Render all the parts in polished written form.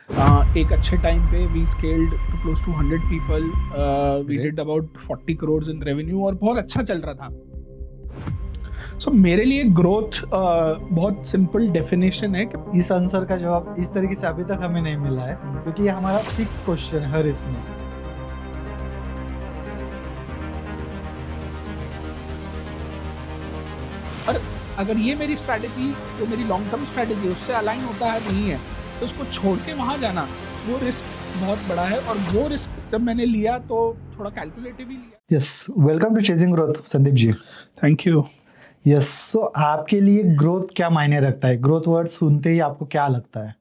एक अच्छे टाइम पे we scaled to close to 100 people, we did about 40 crore in revenue और बहुत अच्छा चल रहा था। मेरे लिए ग्रोथ बहुत सिंपल डेफिनेशन है कि इस आंसर का जवाब इस तरीके से अभी तक हमें नहीं मिला है, क्योंकि ये हमारा फिक्स क्वेश्चन है हर इसमें। और अगर ये मेरी स्ट्रैटेजी जो मेरी लॉन्ग टर्म स्ट्रैटेजी उससे अलाइन होता है नहीं है तो उसको छोड़ के वहां जाना वो रिस्क बहुत बड़ा है, और वो रिस्क जब मैंने लिया तो थोड़ा कैलकुलेटिव ही लिया। Yes, welcome to chasing growth Sandeep ji. Thank you. Yes, so आपके लिए ग्रोथ क्या मायने रखता है? ग्रोथ वर्ड सुनते ही आपको क्या लगता है?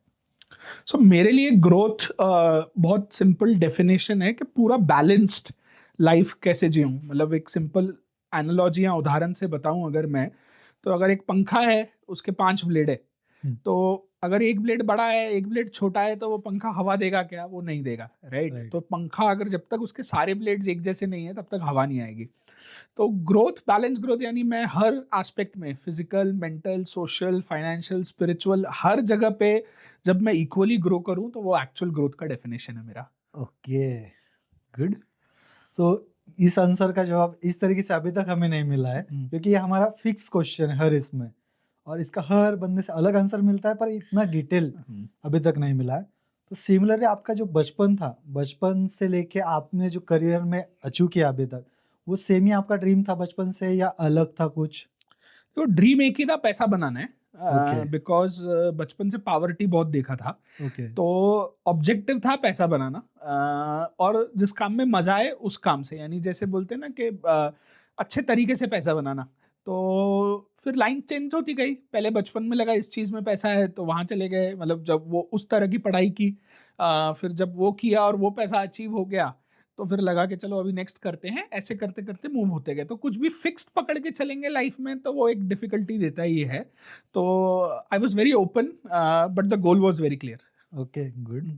मेरे लिए ग्रोथ बहुत सिंपल डेफिनेशन है कि पूरा बैलेंस्ड लाइफ कैसे जीऊँ। मतलब एक सिंपल एनालॉजी या उदाहरण से बताऊं, अगर मैं तो अगर एक पंखा है उसके 5 ब्लेड है, तो अगर एक ब्लेड बड़ा है एक ब्लेड छोटा है तो वो पंखा हवा देगा क्या? वो नहीं देगा, राइट? राइट। तो पंखा अगर जब तक उसके सारे ब्लेड्स एक जैसे नहीं है तब तक हवा नहीं आएगी। तो ग्रोथ, बैलेंस ग्रोथ यानी मैं हर एस्पेक्ट में, physical, mental, social, financial, spiritual, हर जगह पे जब मैं इक्वली ग्रो करूं तो वो एक्चुअल ग्रोथ का डेफिनेशन है मेरा। Okay, good. सो इस आंसर का जवाब इस तरीके से अभी तक हमें नहीं मिला है, क्योंकि ये हमारा फिक्स क्वेश्चन है हर इसमें, और इसका हर बंदे से अलग आंसर मिलता है, पर इतना डिटेल अभी तक नहीं मिला है। तो सिमिलरली आपका जो बचपन था, बचपन से लेके आपने जो करियर में अचीव किया अभी तक, वो सेम ही आपका ड्रीम था बचपन से या अलग था कुछ? तो ड्रीम एक ही था, पैसा बनाना है। ओके। बिकॉज बचपन से पावर्टी बहुत देखा था, ओके। तो ऑब्जेक्टिव था पैसा बनाना। और जिस काम में मजा आए उस काम से, यानी जैसे बोलते हैं ना कि अच्छे तरीके से पैसा बनाना। तो फिर लाइन चेंज होती गई, पहले बचपन में लगा इस चीज में पैसा है तो वहां चले गए, मतलब जब वो उस तरह की पढ़ाई की, फिर जब वो किया और वो पैसा अचीव हो गया तो फिर लगा कि चलो अभी नेक्स्ट करते हैं, ऐसे करते करते मूव होते गए। तो कुछ भी फिक्स्ड पकड़ के चलेंगे लाइफ में तो वो एक डिफिकल्टी देता ही है। तो I was very open, but the goal was very clear. Okay, good.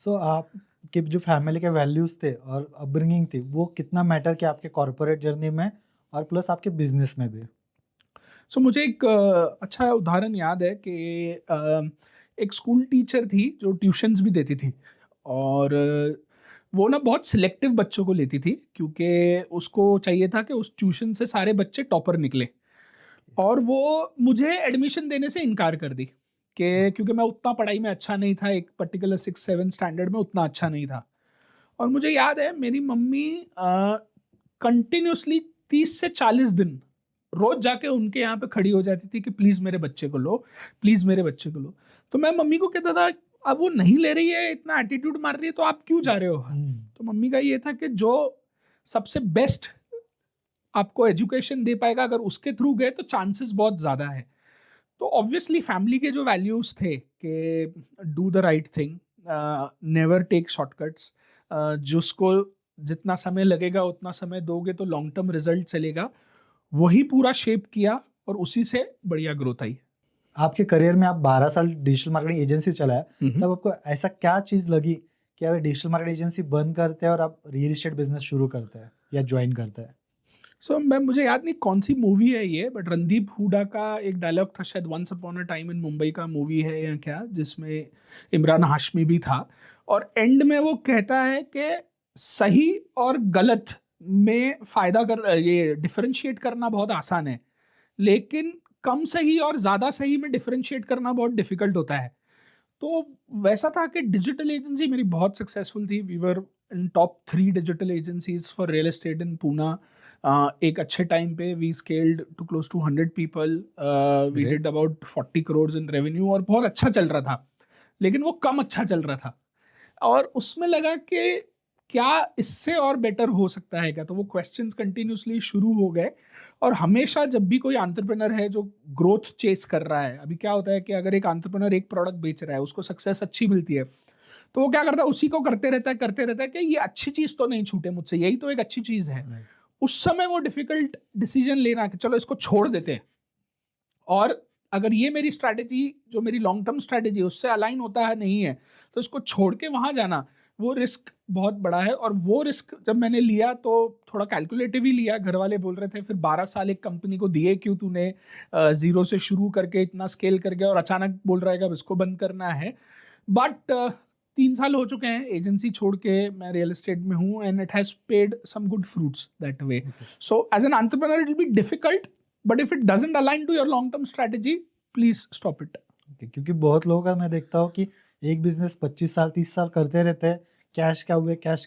So आपके जो फैमिली के वैल्यूज थे और अपब्रिंगिंग थी, वो कितना मैटर किया आपके कॉर्पोरेट जर्नी में और प्लस आपके बिजनेस में भी? मुझे एक अच्छा उदाहरण याद है कि एक स्कूल टीचर थी जो ट्यूशंस भी देती थी, और वो ना बहुत सिलेक्टिव बच्चों को लेती थी, क्योंकि उसको चाहिए था कि उस ट्यूशन से सारे बच्चे टॉपर निकले। और वो मुझे एडमिशन देने से इनकार कर दी कि क्योंकि मैं उतना पढ़ाई में अच्छा नहीं था, एक पर्टिकुलर 6-7 स्टैंडर्ड में उतना अच्छा नहीं था। और मुझे याद है मेरी मम्मी कंटिन्यूसली 30 से 40 दिन रोज जाके उनके यहाँ पे खड़ी हो जाती थी कि प्लीज मेरे बच्चे को लो, प्लीज मेरे बच्चे को लो। तो मैं मम्मी को कहता था अब वो नहीं ले रही है, इतना एटीट्यूड मार रही है, तो आप क्यों जा रहे हो? तो मम्मी का ये था कि जो सबसे बेस्ट आपको एजुकेशन दे पाएगा अगर उसके थ्रू गए तो चांसेस बहुत ज्यादा है। तो ऑब्वियसली फैमिली के जो वैल्यूज थे कि do the right thing, never take shortcuts, जिसको जितना समय लगेगा उतना समय दोगे तो लॉन्ग टर्म रिजल्ट चलेगा, वही पूरा शेप किया और उसी से बढ़िया ग्रोथ आई। आपके करियर में आप 12 साल डिजिटल मार्केटिंग एजेंसी चलाया, तब आपको ऐसा क्या चीज़ लगी कि आप डिजिटल मार्केटिंग एजेंसी बंद करते हैं और आप रियल एस्टेट बिजनेस शुरू करते हैं या ज्वाइन करते हैं? मैं मुझे याद नहीं कौन सी मूवी है ये, बट रणदीप हुडा का एक डायलॉग था शायद, once upon a time in Mumbai का मूवी है या क्या, जिसमें इमरान हाशमी भी था। और एंड में वो कहता है कि सही और गलत में फायदा कर, ये डिफरेंशिएट करना बहुत आसान है, लेकिन कम सही और ज्यादा सही में डिफरेंशिएट करना बहुत डिफिकल्ट होता है। तो वैसा था कि डिजिटल एजेंसी मेरी बहुत सक्सेसफुल थी, we were in top 3 digital agencies for real estate in Poona. एक अच्छे टाइम पे we scaled to close to 100 people, we great. Did about 40 crore in revenue और बहुत अच्छा चल रहा था। लेकिन वो कम अच्छा चल रहा था, और उसमें लगा कि क्या इससे और बेटर हो सकता है क्या? तो वो क्वेश्चंस कंटिन्यूसली शुरू हो गए। और हमेशा जब भी कोई एंटरप्रेनर है जो ग्रोथ चेस कर रहा है, अभी क्या होता है कि अगर एक एंटरप्रेनर एक प्रोडक्ट बेच रहा है, उसको सक्सेस अच्छी मिलती है, तो वो क्या करता है, उसी को करते रहता है कि ये अच्छी चीज तो नहीं छूटे मुझसे, यही तो एक अच्छी चीज है। राइट। उस समय वो डिफिकल्ट डिसीजन लेना कि चलो इसको छोड़ देते हैं। और अगर ये मेरी स्ट्रैटेजी जो मेरी लॉन्ग टर्म स्ट्रैटेजी उससे अलाइन होता है नहीं है तो इसको छोड़ के वहां जाना वो रिस्क बहुत बड़ा है। और वो रिस्क जब मैंने लिया तो थोड़ा कैलकुलेटिव ही लिया। घर वाले बोल रहे थे फिर 12 साल एक कंपनी को दिए क्यों तूने, जीरो से शुरू करके इतना स्केल कर गया और अचानक बोल रहा है कि अब इसको बंद करना है। बट 3 साल हो चुके हैं एजेंसी छोड़ के, मैं रियल एस्टेट में हूँ, and it has paid some good fruits that way. Okay. So as an entrepreneur, it will be difficult, but if it doesn't align to your long-term strategy, please stop it. Okay, क्योंकि बहुत लोगों का मैं देखता हूँ कि एक business 25 साल 30 साल करते रहते हैं, कैश का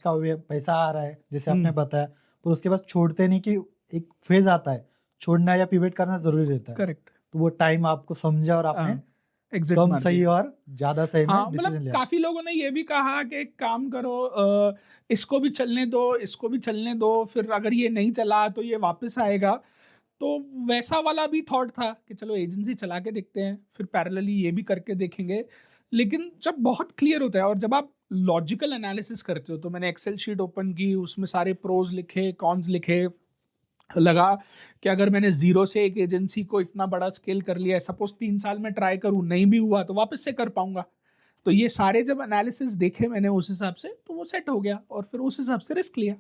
हुए पैसा आ रहा है जैसे आपने बताया, पर उसके बाद छोड़ते नहीं कि एक फेज आता है छोड़ना या पिवट करना जरूरी रहता है. Correct. तो वो टाइम आपको समझा और आपने एग्जिट कम मार सही दिया. और ज्यादा सही में हाँ, डिसीजन मतलब लिया. काफी लोगों ने ये भी कहा कि एक काम करो, इसको भी चलने दो, इसको भी चलने दो, फिर अगर ये नहीं चला तो ये वापस आएगा. तो वैसा वाला भी थॉट था कि चलो एजेंसी चला के देखते हैं, फिर पैरेलली ये भी करके देखेंगे. लेकिन जब बहुत क्लियर होता है और जब आप लॉजिकल एनालिसिस करते हो, तो मैंने एक्सेल शीट ओपन की, उसमें सारे प्रोज लिखे, कॉन्स लिखे, लगा कि अगर मैंने जीरो से एक एजेंसी को इतना बड़ा स्केल कर लिया है, सपोज 3 साल में ट्राई करूं, नहीं भी हुआ तो वापस से कर पाऊंगा. तो ये सारे जब एनालिसिस देखे मैंने उस हिसाब से, तो वो सेट हो गया और फिर उस हिसाब से रिस्क लिया.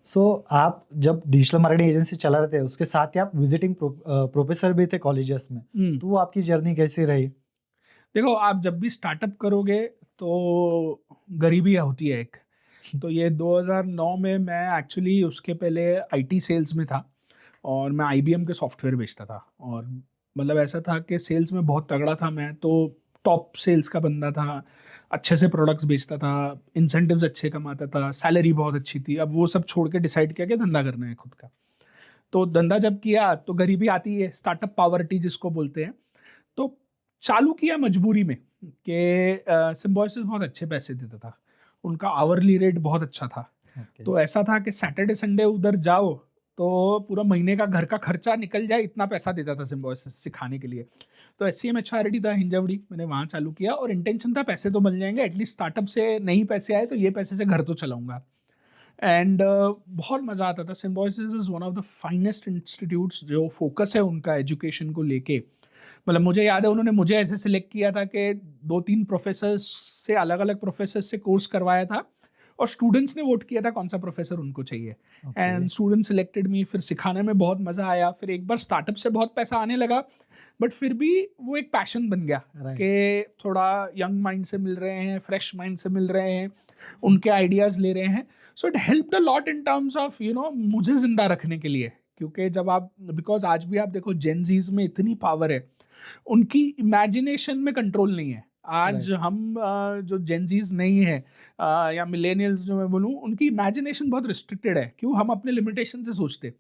सो आप जब डिजिटल मार्केटिंग एजेंसी चला रहे थे उसके साथ ही आप विजिटिंग प्रोफेसर भी थे कॉलेजेस में, तो वो आपकी जर्नी कैसी रही? देखो, आप जब भी स्टार्टअप करोगे तो गरीबी होती है एक. तो ये 2009 में मैं एक्चुअली, उसके पहले आईटी सेल्स में था और मैं आईबीएम के सॉफ्टवेयर बेचता था. और मतलब ऐसा था कि सेल्स में बहुत तगड़ा था मैं, तो टॉप सेल्स का बंदा था, अच्छे से प्रोडक्ट्स बेचता था, इंसेंटिव्स अच्छे कमाता था, सैलरी बहुत अच्छी थी. अब वो सब छोड़ के डिसाइड किया कि धंधा करना है खुद का. तो धंधा जब किया तो गरीबी आती है, स्टार्टअप पॉवर्टी जिसको बोलते हैं. तो चालू किया मजबूरी में कि सिम्बोसिस बहुत अच्छे पैसे देता था, उनका आवरली रेट बहुत अच्छा था. ओके. तो ऐसा था कि सैटरडे संडे उधर जाओ तो पूरा महीने का घर का खर्चा निकल जाए, इतना पैसा देता था सिम्बोसिस सिखाने के लिए. तो SCM HRD था हिंजवड़ी, मैंने वहाँ चालू किया और इंटेंशन था पैसे तो मिल जाएंगे, एटलीस्ट स्टार्टअप से नहीं पैसे आए तो ये पैसे से घर तो चलाऊंगा. एंड बहुत मज़ा आता था. Symbiosis is one of the finest institutes, जो फोकस है उनका एजुकेशन को लेके. मतलब मुझे याद है उन्होंने मुझे ऐसे सिलेक्ट किया था कि 2-3 प्रोफेसर से, अलग अलग प्रोफेसर से कोर्स करवाया था और स्टूडेंट्स ने वोट किया था कौन सा प्रोफेसर उनको चाहिए. And student selected me. फिर सिखाने में बहुत मज़ा आया. फिर एक बार स्टार्टअप से बहुत पैसा आने लगा, बट फिर भी वो एक पैशन बन गया कि थोड़ा यंग माइंड से मिल रहे हैं, फ्रेश माइंड से मिल रहे हैं, उनके आइडियाज़ ले रहे हैं. So it help the lot in terms of मुझे जिंदा रखने के लिए. क्योंकि जब आप, बिकॉज आज भी आप देखो जेनजीज में इतनी पावर है, उनकी इमेजिनेशन में कंट्रोल नहीं है. आज हम जो जेनजीज नहीं है, या मिलेनियल्स जो मैं बोलूँ, उनकी इमेजिनेशन बहुत रिस्ट्रिक्टेड है. क्यों? हम अपने लिमिटेशन से सोचते.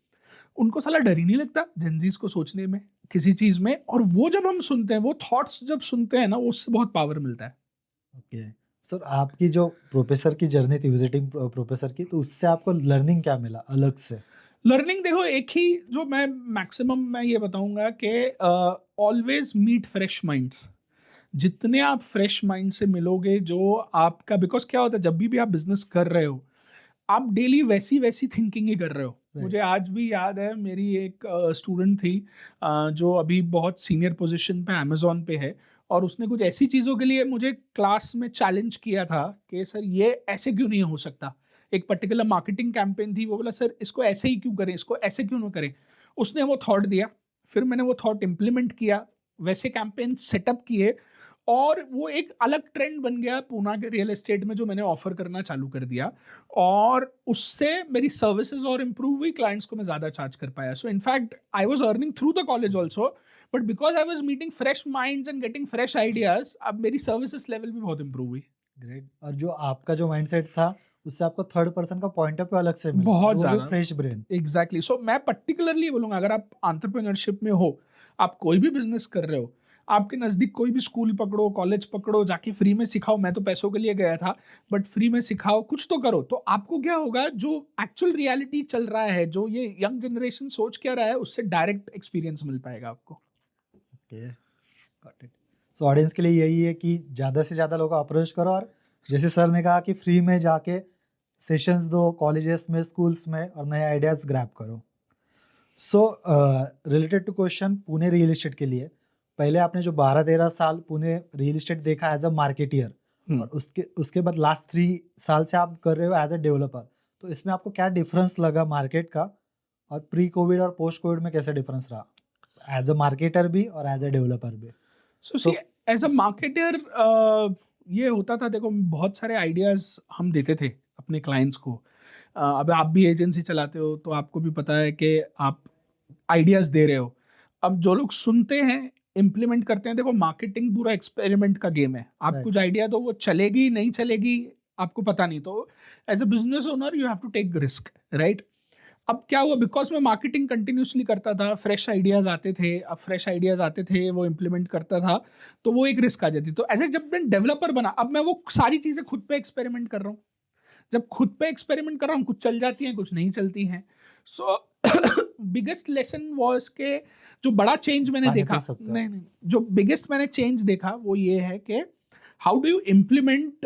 उनको साला डर ही नहीं लगता जेनजीज को सोचने में, किसी चीज़ में. और वो जब हम सुनते हैं, वो थॉट्स जब सुनते हैं ना, उससे बहुत पावर मिलता है. ओके. सर आपकी जो प्रोफेसर की जर्नी थी विजिटिंग प्रोफेसर की, तो उससे आपको लर्निंग क्या मिला अलग से? लर्निंग देखो, एक ही जो मैं मैक्सिमम मैं ये बताऊंगा कि ऑलवेज मीट फ्रेश माइंड्स. जितने आप फ्रेश माइंड से मिलोगे, जो आपका, बिकॉज क्या होता है जब भी आप बिजनेस कर रहे हो, आप डेली वैसी वैसी थिंकिंग ही कर रहे हो. मुझे आज भी याद है, मेरी एक स्टूडेंट थी जो अभी बहुत सीनियर पोजीशन पे अमेजोन पे है, और उसने कुछ ऐसी चीज़ों के लिए मुझे क्लास में चैलेंज किया था कि सर ये ऐसे क्यों नहीं हो सकता. एक पर्टिकुलर मार्केटिंग कैंपेन थी, वो बोला सर इसको ऐसे ही क्यों करें, इसको ऐसे क्यों ना करें. उसने वो थॉट दिया, फिर मैंने वो थॉट इम्प्लीमेंट किया, वैसे कैंपेन सेटअप किए, और वो एक अलग ट्रेंड बन गया पूना के रियल एस्टेट में, जो मैंने ऑफर करना चालू कर दिया. और उससे मेरी सर्विसेज और इम्प्रूव हुई, क्लाइंट्स को मैं ज़्यादा चार्ज कर पाया. So in fact I was earning through the college also, but because I was meeting fresh minds and getting fresh ideas, अब मेरी सर्विसेज लेवल भी बहुत इम्प्रूव हुई. ग्रेट. और जो आपका जो माइंडसेट था उससे आपको थर्ड पर्सन का पॉइंट ऑफ व्यू अलग से मिला, बहुत वो भी ज़्यादा. Fresh brain. एग्जैक्टली. सो मैं पर्टिकुलरली बोलूँगा, अगर आप एंटरप्रेन्योरशिप में हो, आप कोई भी बिजनेस कर रहे हो, आपके नज़दीक कोई भी स्कूल पकड़ो, कॉलेज पकड़ो, जाके फ्री में सिखाओ. मैं तो पैसों के लिए गया था, बट फ्री में सिखाओ, कुछ तो करो. तो आपको क्या होगा, जो एक्चुअल रियलिटी चल रहा है, जो ये यंग जनरेशन सोच क्या रहा है, उससे डायरेक्ट एक्सपीरियंस मिल पाएगा आपको. Okay, got it. So audience के लिए यही है कि ज़्यादा से ज़्यादा लोगों को अप्रोच करो, और जैसे सर ने कहा कि फ्री में जाके सेशंस दो कॉलेजेस में, स्कूल्स में, और नए आइडियाज़ ग्रैब करो. So related to question Pune real estate के लिए, पहले आपने जो 12-13 साल पुणे रियल एस्टेट देखा एज अ मार्केटियर, और उसके उसके बाद लास्ट 3 साल से आप कर रहे हो एज अ डेवलपर, तो इसमें आपको क्या डिफरेंस लगा मार्केट का, और प्री कोविड और पोस्ट कोविड में कैसे डिफरेंस रहा एज अ मार्केटर भी और एज अ डेवलपर भी? सो सी, तो एज अ मार्केटर, ये होता था, देखो बहुत सारे आइडियाज हम देते थे अपने क्लाइंट्स को। अब आप भी एजेंसी चलाते हो तो आपको भी पता है कि आप आइडियाज दे रहे हो। अब जो लोग सुनते हैं, इम्प्लीमेंट करते हैं, देखो मार्केटिंग पूरा एक्सपेरिमेंट का गेम है। आप राइट। कुछ आइडिया दो, वो चलेगी नहीं चलेगी आपको पता नहीं। तो as a business owner you have to take risk, right? अब क्या हुआ, बिकॉज मैं मार्केटिंग कंटिन्यूसली करता था, फ्रेश आइडियाज आते थे, अब फ्रेश आइडियाज आते थे, वो इम्प्लीमेंट करता था, तो वो एक रिस्क आ जाती। तो ऐसे जब मैं डेवलपर बना, अब मैं वो सारी चीजें खुद पे एक्सपेरिमेंट कर रहा हूँ। जब खुद पे एक्सपेरिमेंट कर रहा हूँ, कुछ चल जाती हैं, कुछ नहीं चलती हैं। सो बिगेस्ट लेसन वॉज के जो बड़ा चेंज मैंने पानी पी देखा, सकते हो आप। नहीं नहीं, जो बिगेस्ट मैंने चेंज देखा वो ये है कि how do you implement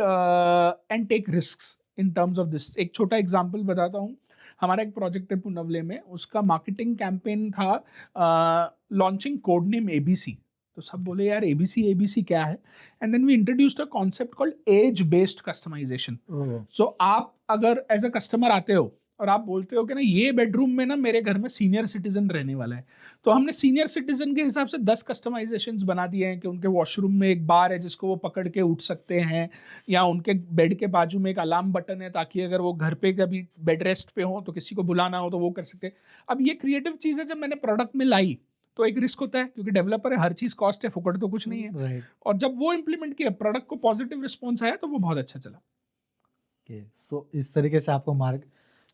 and take risk in terms of this. एक छोटा एग्जाम्पल बताता हूँ। हमारा एक प्रोजेक्ट है पुनवले में, उसका मार्केटिंग कैंपेन था लॉन्चिंग कोड नेम एबीसी। तो सब बोले यार एबीसी एबीसी क्या है, and then we introduced a concept called age based customisation. Oh. So आप अगर एज अ कस्टमर आते हो और आप बोलते हो कि ना ये बेडरूम में ना मेरे घर में सीनियर सिटीजन रहने वाला है, तो हमने सीनियर सिटीजन के हिसाब से 10 कस्टमाइजेशंस बना दिए हैं कि उनके वॉशरूम में एक बार है जिसको वो पकड़ के उठ सकते हैं, या उनके बेड के बाजू में एक अलार्म बटन है ताकि अगर वो घर पे कभी बेड रेस्ट पे हो तो किसी को बुलाना हो तो वो कर सकते हैं। अब ये क्रिएटिव चीज़ है, जब मैंने प्रोडक्ट में लाई तो एक रिस्क होता है क्योंकि डेवलपर है, हर चीज़ कॉस्ट है, फुकट तो कुछ नहीं है। राइट। और जब वो इम्प्लीमेंट किया, प्रोडक्ट को पॉजिटिव रिस्पॉन्स आया तो वो बहुत अच्छा चला। ओके, सो इस तरीके से आपको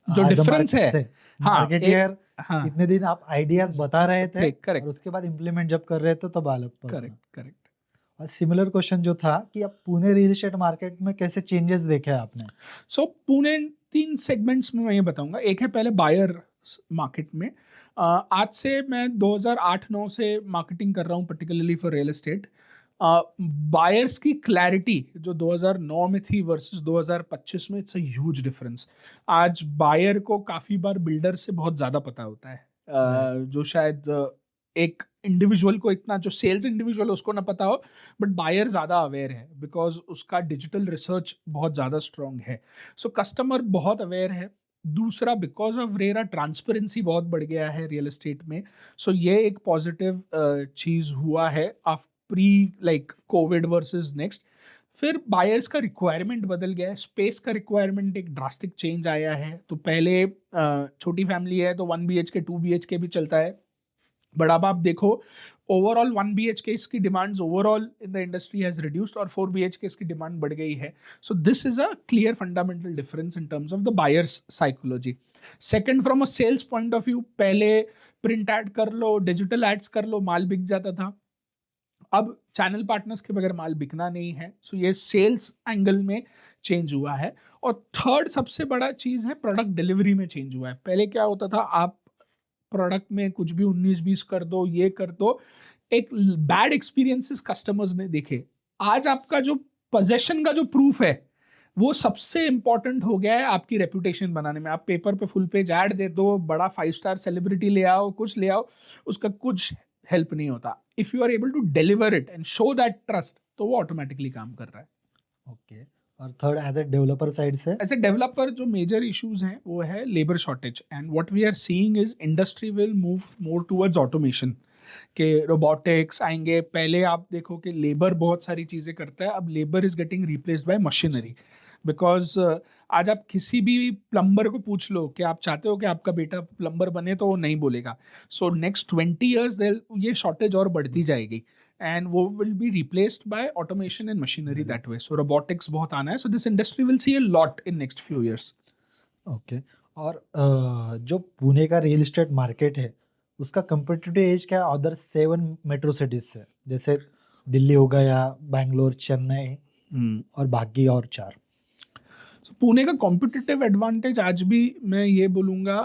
जो एज अ डिफरेंस मार्केट है, से हाँ मार्केटियर हाँ, इतने दिन आप आइडियाज बता रहे थे, थे और करेक्ट उसके बाद इम्प्लीमेंट जब कर रहे थे तब अलग करेक्ट पर्सन। करेक्ट। और सिमिलर क्वेश्चन जो था कि अब पुणे रियल एस्टेट मार्केट में कैसे चेंजेस देखे आपने? सो पुणे 3 सेगमेंट्स में मैं ये बताऊंगा। एक है पहले बायर मार्केट में। आज से मैं 2008-9 से मार्केटिंग कर रहा हूँ particularly for real estate. Buyers की क्लैरिटी जो 2009 में थी वर्सेस 2025 में, इट्स अ ह्यूज डिफरेंस। आज बायर को काफ़ी बार बिल्डर से बहुत ज़्यादा पता होता है। राइट। जो शायद एक इंडिविजुअल को इतना, जो सेल्स इंडिविजुअल उसको ना पता हो, बट बायर ज़्यादा अवेयर है बिकॉज उसका डिजिटल रिसर्च बहुत ज़्यादा स्ट्रांग है। सो कस्टमर बहुत अवेयर है। दूसरा, बिकॉज ऑफ रेरा ट्रांसपेरेंसी बहुत बढ़ गया है रियल एस्टेट में। सो ये एक पॉजिटिव चीज़ हुआ है after pre like Covid versus next. फिर बायर्स का रिक्वायरमेंट बदल गया है, स्पेस का रिक्वायरमेंट एक ड्रास्टिक चेंज आया है। तो पहले छोटी फैमिली है तो 1 BHK 2 BHK भी चलता है, बट अब आप देखो ओवरऑल 1 BHK इसकी demands overall in the industry has reduced और 4 BHK इसकी डिमांड बढ़ गई है। So this is a clear fundamental difference in terms of the buyers psychology. Second, from a sales point of view, पहले print ad कर लो, digital ads कर लो, माल बिक जाता था। अब चैनल पार्टनर्स के बगैर माल बिकना नहीं है। सो ये सेल्स एंगल में चेंज हुआ है। और थर्ड सबसे बड़ा चीज है प्रोडक्ट डिलीवरी में चेंज हुआ है। पहले क्या होता था, आप प्रोडक्ट में कुछ भी 19-20 कर दो, ये कर दो, एक बैड एक्सपीरियंसेस कस्टमर्स ने देखे। आज आपका जो पोजेशन का जो प्रूफ है वो सबसे इंपॉर्टेंट हो गया है आपकी रेपुटेशन बनाने में। आप पेपर पे फुल पेज ऐड दे दो, बड़ा 5 स्टार सेलिब्रिटी ले आओ, कुछ ले आओ, उसका कुछ हेल्प नहीं होता। If you are able to deliver it and show that trust, तो वो ऑटोमेटिकली काम कर रहा है। ओके। और third as a developer side से? एज ए डेवलपर जो मेजर इश्यूज हैं वो है labour shortage, and what we are seeing is industry will move more towards automation, के रोबोटिक्स आएंगे। पहले आप देखो कि लेबर बहुत सारी चीज़ें करता है, अब labour is getting replaced by machinery. Because आज आप किसी भी प्लम्बर को पूछ लो कि आप चाहते हो कि आपका बेटा प्लम्बर बने, तो वो नहीं बोलेगा। सो नेक्स्ट 20 years ये शॉर्टेज और बढ़ती जाएगी, एंड वो will be replaced by automation and machinery that way. So robotics बहुत आना है। So this industry will see a lot in next few years. Okay. और जो पुणे का रियल एस्टेट मार्केट है, उसका कंपेटिटिव एज क्या है अदर 7 मेट्रो सिटीज से? जैसे दिल्ली हो गया, बैंगलोर, चेन्नई और बाकी और 4। So, पुणे का कॉम्पिटिटिव एडवांटेज आज भी मैं ये बोलूँगा,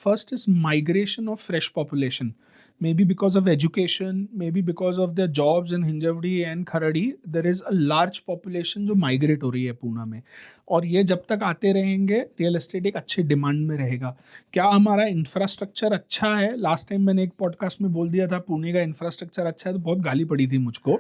first is migration of fresh population. May be because of education, may be because of the jobs in Hinjawadi and Kharadi, there is a large population जो माइग्रेट हो रही है पूना में। और ये जब तक आते रहेंगे, रियल एस्टेट एक अच्छी डिमांड में रहेगा। क्या हमारा इंफ्रास्ट्रक्चर अच्छा है? लास्ट टाइम मैंने एक पॉडकास्ट में बोल दिया था पुणे का इंफ्रास्ट्रक्चर अच्छा है, तो बहुत गाली पड़ी थी मुझको।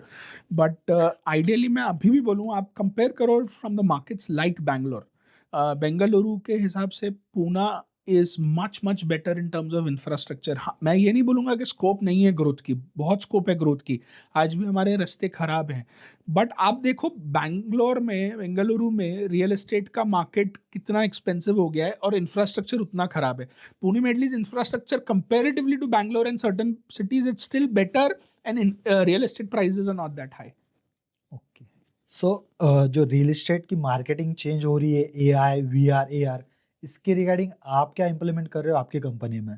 बट आइडियली मैं अभी भी बोलूँ, आप कंपेयर करो from the markets like Bangalore, Bengaluru के हिसाब से Poona is much better in terms of infrastructure. हाँ, मैं ये नहीं बोलूँगा कि स्कोप नहीं है ग्रोथ की, बहुत स्कोप है ग्रोथ की, आज भी हमारे रास्ते खराब हैं, बट आप देखो बेंगलुरु में रियल एस्टेट का मार्केट कितना एक्सपेंसिव हो गया है और इंफ्रास्ट्रक्चर उतना खराब है. पुणे में at least infrastructure comparatively to Bangalore and certain cities it's still better and real estate prices are not that high. Okay. So जो रियल एस्टेट की मार्केटिंग चेंज हो रही है, एआई, वीआर, एआर, इसके रिगार्डिंग आप क्या इम्प्लीमेंट कर रहे हो आपकी कंपनी में?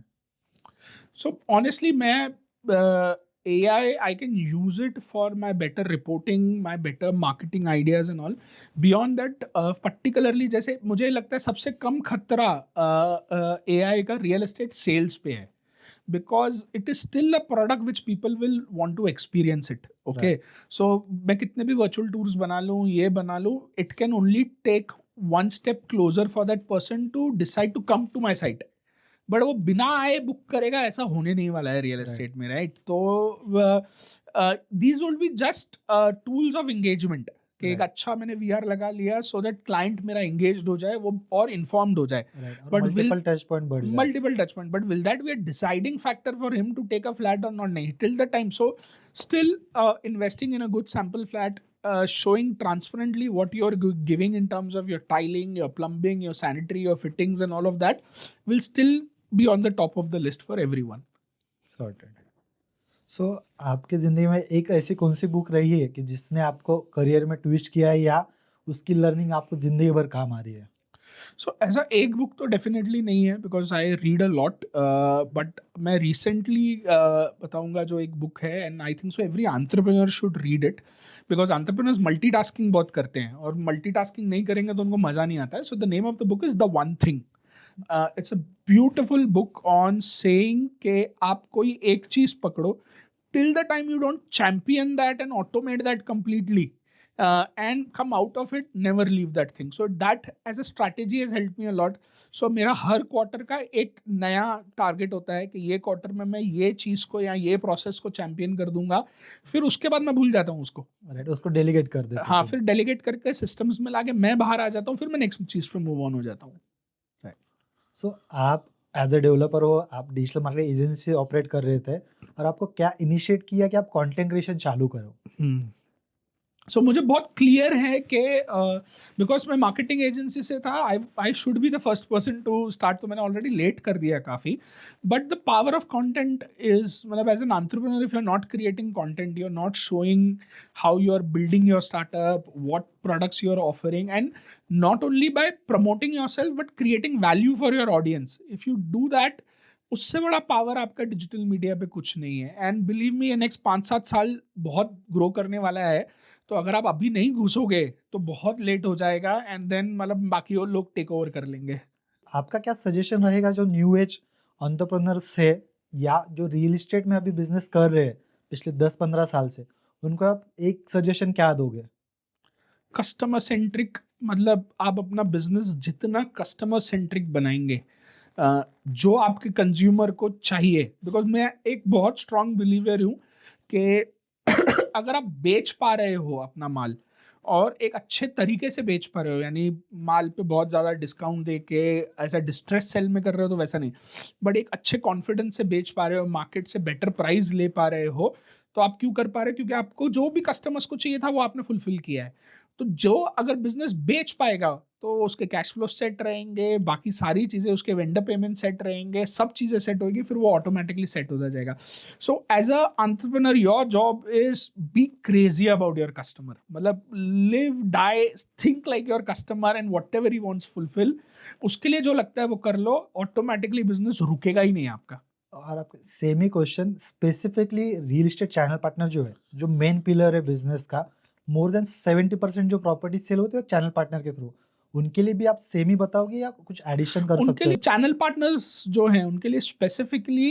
So honestly, मैं AI, I can use it for my better reporting, my better marketing ideas and all. Beyond that, particularly जैसे मुझे लगता है सबसे कम खतरा AI का रियल एस्टेट सेल्स पे है, because it is still a product which people will want to experience it. Okay, Right. so मैं कितने भी virtual tours बना लूँ, ये बना लूँ, it can only take one step closer for that person to decide to come to my site. But वो बिना आए बुक करेगा ऐसा होने नहीं वाला है रियल Right. एस्टेट में, राइट? तो these will be just tools of engagement कि एक Right. अच्छा मैंने वीआर लगा लिया सो दैट क्लाइंट मेरा एंगेज्ड हो जाए, वो और इन्फॉर्म्ड हो जाए. राइट. और but will multiple touch point बढ़ जाए. multiple touch point, but will that be a deciding factor for him to take a flat or not? Nahi, till the time. So still investing in a good sample flat, showing transparently what you're giving in terms of your tiling, your plumbing, your sanitary, your fittings and all of that will still be on the top of the list for everyone. Sorted. So आपकी ज़िंदगी में एक ऐसी कौन-सी book रही है कि जिसने आपको करियर में ट्विस्ट किया है या उसकी लर्निंग आपको ज़िंदगी भर काम आ रही है? सो ऐसा एक बुक तो डेफिनेटली नहीं है because I read a lot, but मैं रिसेंटली बताऊंगा जो एक बुक है, and I think so every entrepreneur should read it, because entrepreneurs multitasking बहुत करते हैं और मल्टीटास्किंग नहीं करेंगे तो उनको मज़ा नहीं आता है. So the name of the book is the one thing. It's a beautiful book on saying कि आप कोई एक चीज़ पकड़ो, till the time you don't champion that and automate that completely, and come out of it, never leave that thing. So that as a strategy has helped me a lot. So मेरा हर quarter का एक नया target होता है कि ये quarter में मैं ये चीज़ को या ये प्रोसेस को चैंपियन कर दूंगा, फिर उसके बाद मैं भूल जाता हूँ उसको. राइट, उसको डेलीगेट कर देते हाँ, हो फिर डेलीगेट करके सिस्टम्स में लाके मैं बाहर आ जाता हूँ, फिर मैं नेक्स्ट चीज़ पे मूव ऑन हो जाता हूँ. राइट. सो आप एज़ अ डेवलपर हो, आप डिजिटल मार्केटिंग एजेंसी ऑपरेट कर रहे थे और आपको क्या इनिशिएट किया कि आप कंटेंट क्रिएशन चालू करो? सो मुझे बहुत क्लियर है कि बिकॉज मैं मार्केटिंग एजेंसी से था, I should be the first person to start. तो मैंने ऑलरेडी लेट कर दिया काफ़ी, but the power of content is, मतलब as an entrepreneur, if you are not creating content, you are not showing how you are building your startup, what products you are offering, and not only by promoting yourself but creating value for your audience, if you do that, उससे बड़ा power आपका digital media पे कुछ नहीं है. And believe me, next 5-7 साल बहुत grow करने वाला है. तो अगर आप अभी नहीं घुसोगे तो बहुत लेट हो जाएगा, एंड देन मतलब बाकी और लोग टेक ओवर कर लेंगे. आपका क्या सजेशन रहेगा जो न्यू एज एंटरप्रेन्योर्स है या जो रियल एस्टेट में अभी बिजनेस कर रहे हैं पिछले 10-15 साल से, उनको आप एक सजेशन क्या दोगे? कस्टमर सेंट्रिक, मतलब आप अपना बिजनेस जितना कस्टमर सेंट्रिक बनाएंगे, जो आपके कंज्यूमर को चाहिए, बिकॉज मैं एक बहुत स्ट्रांग बिलीवर हूँ कि अगर आप बेच पा रहे हो अपना माल और एक अच्छे तरीके से बेच पा रहे हो, यानी माल पे बहुत ज़्यादा डिस्काउंट दे के ऐसा डिस्ट्रेस सेल में कर रहे हो तो वैसा नहीं, बट एक अच्छे कॉन्फिडेंस से बेच पा रहे हो, मार्केट से बेटर प्राइस ले पा रहे हो, तो आप क्यों कर पा रहे हो? क्योंकि आपको जो भी कस्टमर्स को चाहिए था वो आपने फुलफिल किया है. तो जो अगर बिजनेस बेच पाएगा तो उसके कैश फ्लो सेट रहेंगे, बाकी सारी चीज़ें, उसके वेंडर पेमेंट सेट रहेंगे, सब चीज़ें सेट होगी, फिर वो ऑटोमेटिकली सेट होता जाएगा. So as a entrepreneur, your job is be crazy about your customer. मतलब live, die, think like your customer and whatever he wants fulfill. उसके लिए जो लगता है वो कर लो, ऑटोमेटिकली बिजनेस रुकेगा ही नहीं आपका. और आपका सेम ही question specifically real estate channel partner जो है, जो मेन पिलर है बिजनेस का, मोर देन 70% जो प्रॉपर्टी सेल होती है चैनल पार्टनर के थ्रू, उनके लिए भी आप सेम ही बताओगे या कुछ एडिशन कर उनके सकते हो? लिए चैनल पार्टनर्स जो हैं उनके लिए स्पेसिफिकली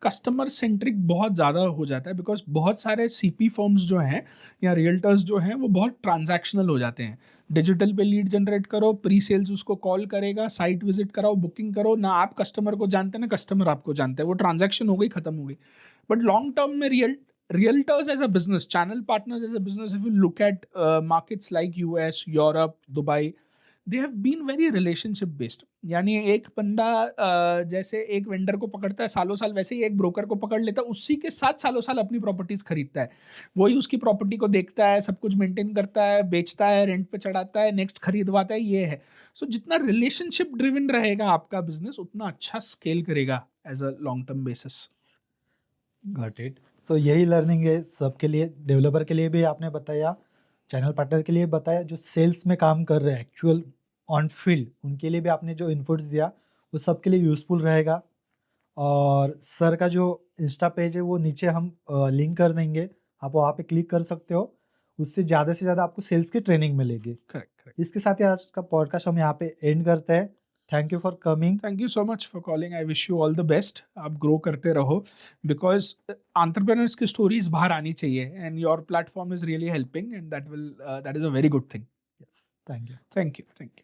कस्टमर सेंट्रिक बहुत ज़्यादा हो जाता है, बिकॉज बहुत सारे सीपी फर्म्स जो हैं या रियल्टर्स जो हैं वो बहुत ट्रांजैक्शनल हो जाते हैं. डिजिटल पे लीड जनरेट करो, प्री सेल्स उसको कॉल करेगा, साइट विजिट कराओ, बुकिंग करो, ना आप कस्टमर को जानते हैं ना कस्टमर आपको जानते हैं, वो ट्रांजैक्शन हो गई, खत्म हो गई. बट लॉन्ग टर्म में realtors as a business, channel partners as a business, if you look at markets like US, Europe, Dubai, they have been very relationship based. यानी एक बंदा जैसे एक वेंडर को पकड़ता है सालों साल, वैसे ही एक ब्रोकर को पकड़ लेता है, उसी के साथ सालों साल अपनी प्रॉपर्टीज खरीदता है। वही उसकी प्रॉपर्टी को देखता है, सब कुछ मेंटेन करता है, बेचता है, रेंट पे चढ़ाता है, नेक्स्ट खरीदवाता है, ये है। सो जितना रिलेशनशिप ड्रिवन रहेगा आपका बिजनेस, उतना अच्छा स्केल करेगा as a long term basis. Got it. So यही लर्निंग है सबके लिए, डेवलपर के लिए भी आपने बताया, चैनल पार्टनर के लिए बताया, जो सेल्स में काम कर रहे हैं एक्चुअल ऑन फील्ड, उनके लिए भी आपने जो इनपुट्स दिया वो सबके लिए यूज़फुल रहेगा। और सर का जो इंस्टा पेज है वो नीचे हम लिंक कर देंगे, आप वहाँ पे क्लिक कर सकते हो, उससे ज़्यादा से ज़्यादा आपको सेल्स की ट्रेनिंग मिलेगी। Correct, correct. इसके साथ ही आज का पॉडकास्ट हम यहाँ पे एंड करते हैं। Thank you for coming. Thank you so much for calling. I wish you all the best. आप ग्रो करते रहो, बिकॉज एंटरप्रेन्योर्स की स्टोरीज बाहर आनी चाहिए, and your platform is really helping, and that is a very good thing. Yes, thank you. Thank you, thank you.